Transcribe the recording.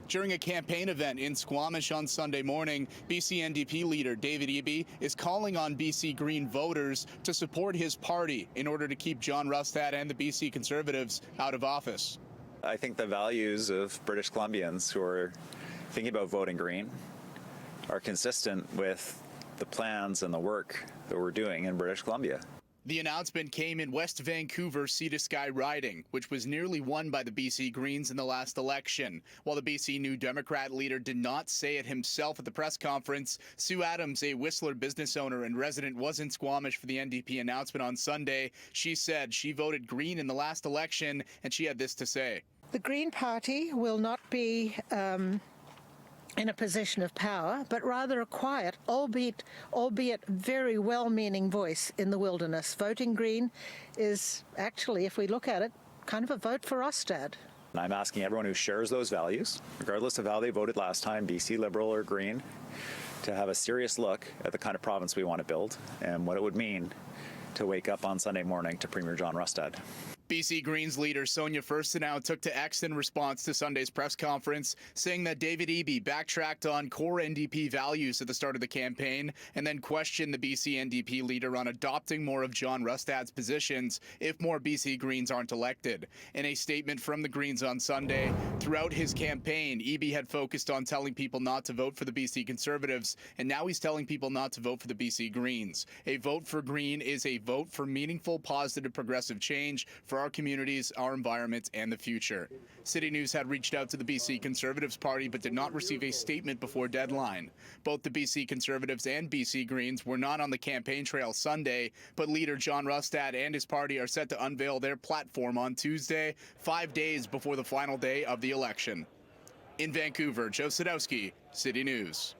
During a campaign event in Squamish on Sunday morning, BC NDP leader David Eby is calling on BC Green voters to support his party in order to keep John Rustad and the BC Conservatives out of office. I think the values of British Columbians who are thinking about voting Green are consistent with the plans and the work that we're doing in British Columbia. The announcement came in West Vancouver Sadowski riding, which was nearly won by the BC Greens in the last election. While the BC New Democrat leader did not say it himself at the press conference, Sue Adams, a Whistler business owner and resident, was in Squamish for the NDP announcement on Sunday. She said she voted Green in the last election, and she had this to say. The Green Party will not be in a position of power, but rather a quiet, albeit very well-meaning voice in the wilderness. Voting Green is actually, if we look at it, kind of a vote for Rustad. I'm asking everyone who shares those values, regardless of how they voted last time, BC Liberal or Green, to have a serious look at the kind of province we want to build and what it would mean to wake up on Sunday morning to Premier John Rustad. BC Greens leader Sonia Furstenau took to X in response to Sunday's press conference, saying that David Eby backtracked on core NDP values at the start of the campaign and then questioned the BC NDP leader on adopting more of John Rustad's positions if more BC Greens aren't elected. In a statement from the Greens on Sunday, throughout his campaign, Eby had focused on telling people not to vote for the BC Conservatives, and now he's telling people not to vote for the BC Greens. A vote for Green is a vote for meaningful, positive, progressive change for our communities, our environment, and the future. City News had reached out to the BC Conservatives Party but did not receive a statement before deadline. Both the BC Conservatives and BC Greens were not on the campaign trail Sunday, but leader John Rustad and his party are set to unveil their platform on Tuesday, 5 days before the final day of the election. In Vancouver, Joe Sadowski, City News.